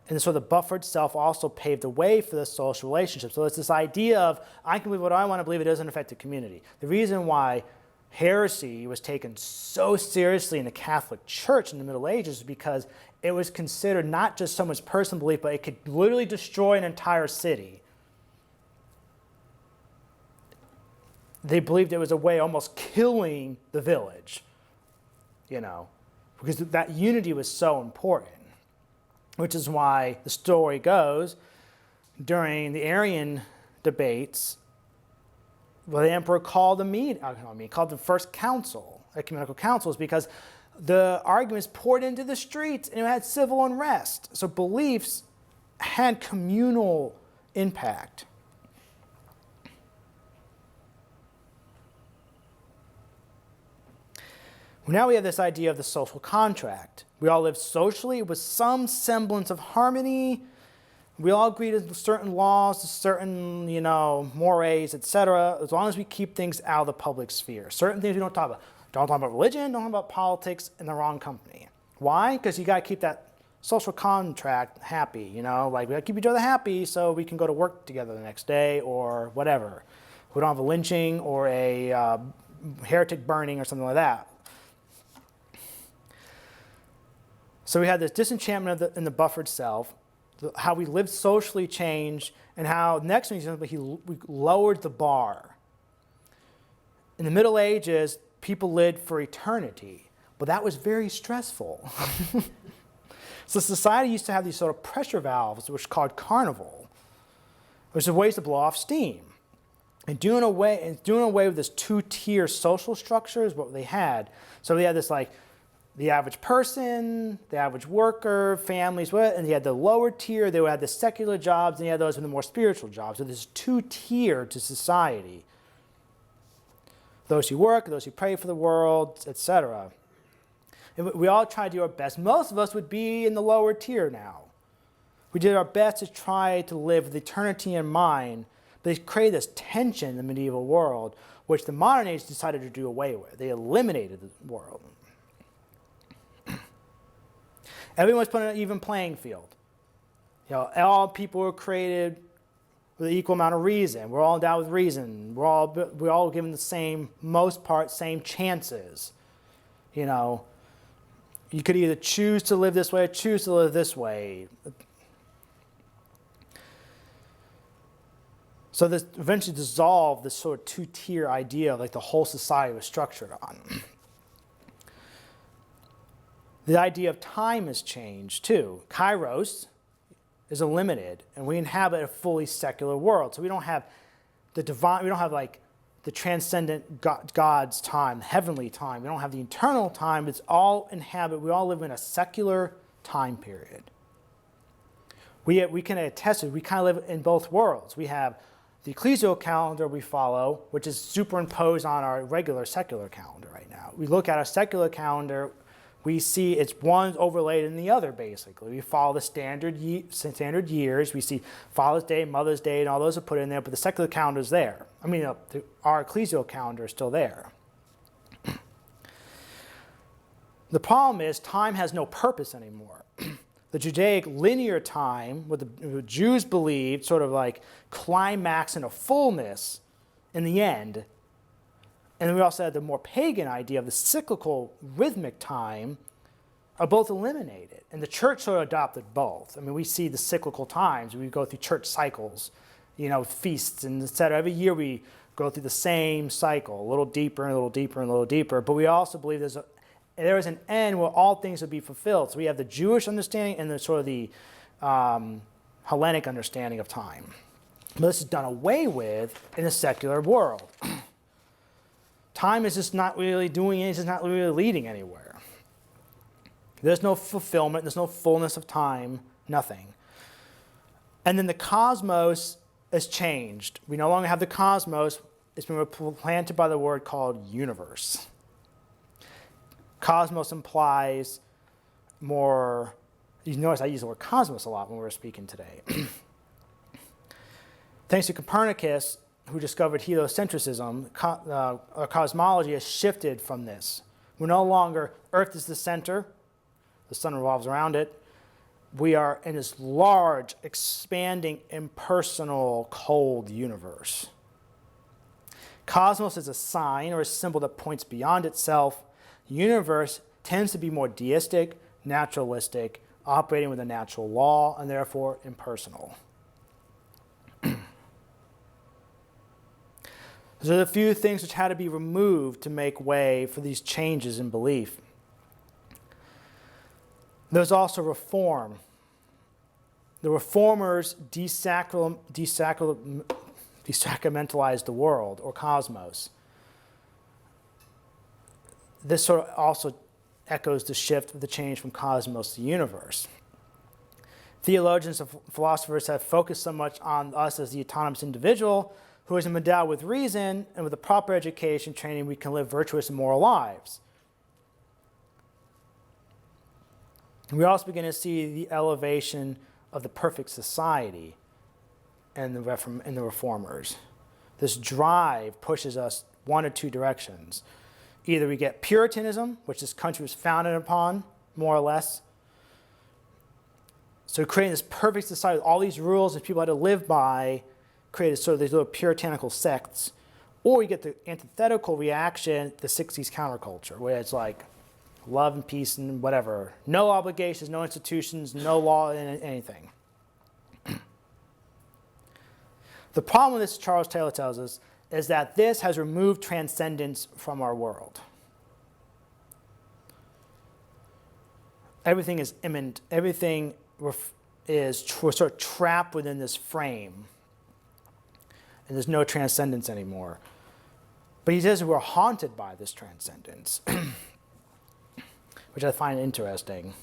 A: and so the buffered self also paved the way for the social relationship. So it's this idea of, I can believe what I want to believe, it doesn't affect the community. The reason why heresy was taken so seriously in the Catholic Church in the Middle Ages because it was considered not just someone's personal belief, but it could literally destroy an entire city. They believed it was a way of almost killing the village, because that unity was so important, which is why the story goes during the Arian debates, well, the emperor called called the first council, ecumenical councils, because the arguments poured into the streets and it had civil unrest. So beliefs had communal impact. Now we have this idea of the social contract. We all live socially with some semblance of harmony. We all agree to certain laws, to certain, mores, etc., as long as we keep things out of the public sphere. Certain things we don't talk about. Don't talk about religion, don't talk about politics in the wrong company. Why? Because you got to keep that social contract happy, we got to keep each other happy so we can go to work together the next day or whatever. We don't have a lynching or a heretic burning or something like that. So we had this disenchantment in the buffered self, how we lived socially changed, and how next thing we lowered the bar. In the Middle Ages, people lived for eternity, but that was very stressful. So society used to have these sort of pressure valves, which are called carnival, which are ways to blow off steam. And doing away with this two-tier social structure is what they had. So they had this the average person, the average worker, families, and you had the lower tier, they had the secular jobs, and you had those with the more spiritual jobs. So there's two-tier to society. Those who work, those who pray for the world, etc. And we all try to do our best. Most of us would be in the lower tier now. We did our best to try to live with eternity in mind, but they created this tension in the medieval world, which the modern age decided to do away with. They eliminated the world. Everyone's put on an even playing field. All people were created with an equal amount of reason. We're all endowed with reason. We're all given the most part, same chances. You could either choose to live this way or choose to live this way. So this eventually dissolved this sort of two-tier idea the whole society was structured on. The idea of time has changed too. Kairos is limited, and we inhabit a fully secular world. So we don't have the divine, we don't have the transcendent God's time, heavenly time. We don't have the eternal time. It's all we all live in a secular time period. We can attest to it. We kind of live in both worlds. We have the ecclesial calendar we follow, which is superimposed on our regular secular calendar right now. We look at our secular calendar, we see it's one overlaid in the other, basically. We follow the standard years. We see Father's Day, Mother's Day, and all those are put in there, but the secular calendar is there. Our ecclesial calendar is still there. The problem is time has no purpose anymore. The Judaic linear time, what the Jews believed, sort of climax into fullness in the end. And then we also had the more pagan idea of the cyclical rhythmic time are both eliminated. And the church sort of adopted both. We see the cyclical times. We go through church cycles, feasts and et cetera. Every year we go through the same cycle, a little deeper and a little deeper and a little deeper. But we also believe there is an end where all things will be fulfilled. So we have the Jewish understanding and the sort of the Hellenic understanding of time. But this is done away with in the secular world. Time is just not really doing anything, it's just not really leading anywhere. There's no fulfillment, there's no fullness of time, nothing. And then the cosmos has changed. We no longer have the cosmos, it's been replanted by the word called universe. Cosmos implies more, you notice I use the word cosmos a lot when we're speaking today. Thanks to Copernicus, who discovered heliocentrism, cosmology has shifted from this. We're no longer, Earth is the center, the sun revolves around it. We are in this large, expanding, impersonal, cold universe. Cosmos is a sign or a symbol that points beyond itself. The universe tends to be more deistic, naturalistic, operating with a natural law, and therefore impersonal. Those are the few things which had to be removed to make way for these changes in belief. There's also reform. The reformers desacramentalized the world, or cosmos. This sort of also echoes the shift of the change from cosmos to universe. Theologians and philosophers have focused so much on us as the autonomous individual who is endowed with reason, and with a proper education training we can live virtuous and moral lives. We also begin to see the elevation of the perfect society and the reformers. This drive pushes us one or two directions. Either we get Puritanism, which this country was founded upon, more or less. So creating this perfect society with all these rules that people had to live by, created sort of these little puritanical sects. Or you get the antithetical reaction, the 60s counterculture, where it's like love and peace and whatever. No obligations, no institutions, no law, anything. The problem with this, Charles Taylor tells us, is that this has removed transcendence from our world. Everything is immanent. Everything is sort of trapped within this frame. And there's no transcendence anymore. But he says we're haunted by this transcendence, which I find interesting.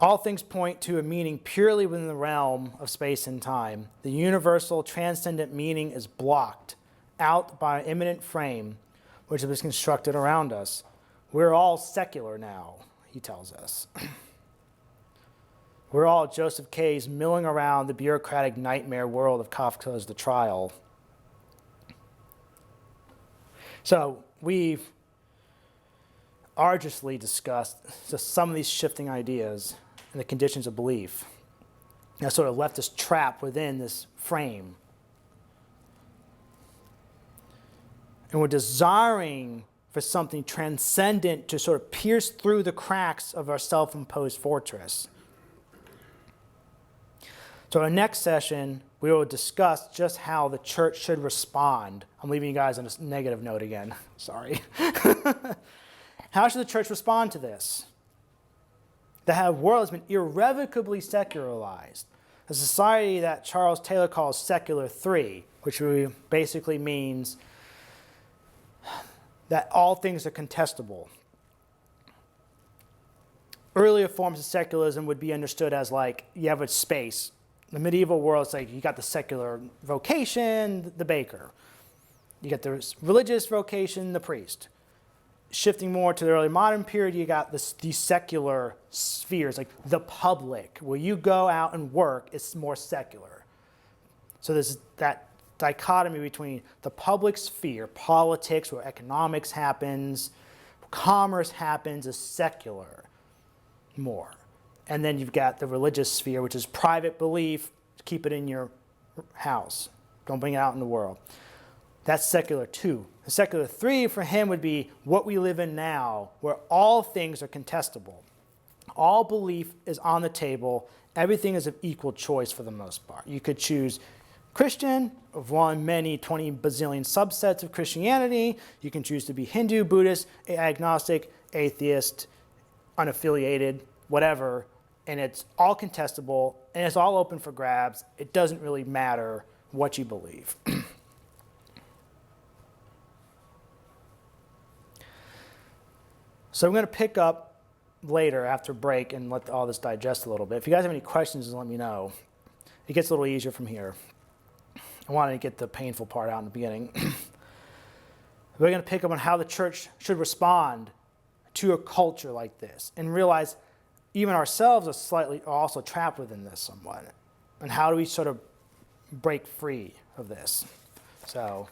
A: All things point to a meaning purely within the realm of space and time. The universal transcendent meaning is blocked out by an immanent frame which has been constructed around us. We're all secular now, he tells us. We're all Joseph K's milling around the bureaucratic nightmare world of Kafka's The Trial. So we've arduously discussed just some of these shifting ideas and the conditions of belief that sort of left us trapped within this frame. And we're desiring for something transcendent to sort of pierce through the cracks of our self-imposed fortress. So in our next session, we will discuss just how the church should respond. I'm leaving you guys on a negative note again. Sorry. How should the church respond to this? The world has been irrevocably secularized. A society that Charles Taylor calls Secular 3, which basically means that all things are contestable. Earlier forms of secularism would be understood as like you have a space. The medieval world, it's like you got the secular vocation, the baker. You got the religious vocation, the priest. Shifting more to the early modern period, you got these secular spheres, like the public. Where you go out and work, it's more secular. So there's that dichotomy between the public sphere, politics, where economics happens, commerce happens, is secular more. And then you've got the religious sphere, which is private belief, keep it in your house. Don't bring it out in the world. That's secular 2. The secular 3 for him would be what we live in now, where all things are contestable. All belief is on the table. Everything is of equal choice for the most part. You could choose Christian, of one, many, 20 bazillion subsets of Christianity. You can choose to be Hindu, Buddhist, agnostic, atheist, unaffiliated, whatever. And it's all contestable, and it's all open for grabs. It doesn't really matter what you believe. So I'm going to pick up later after break and let all this digest a little bit. If you guys have any questions, just let me know. It gets a little easier from here. I wanted to get the painful part out in the beginning. We're going to pick up on how the church should respond to a culture like this and realize even ourselves are also trapped within this somewhat. And how do we sort of break free of this? So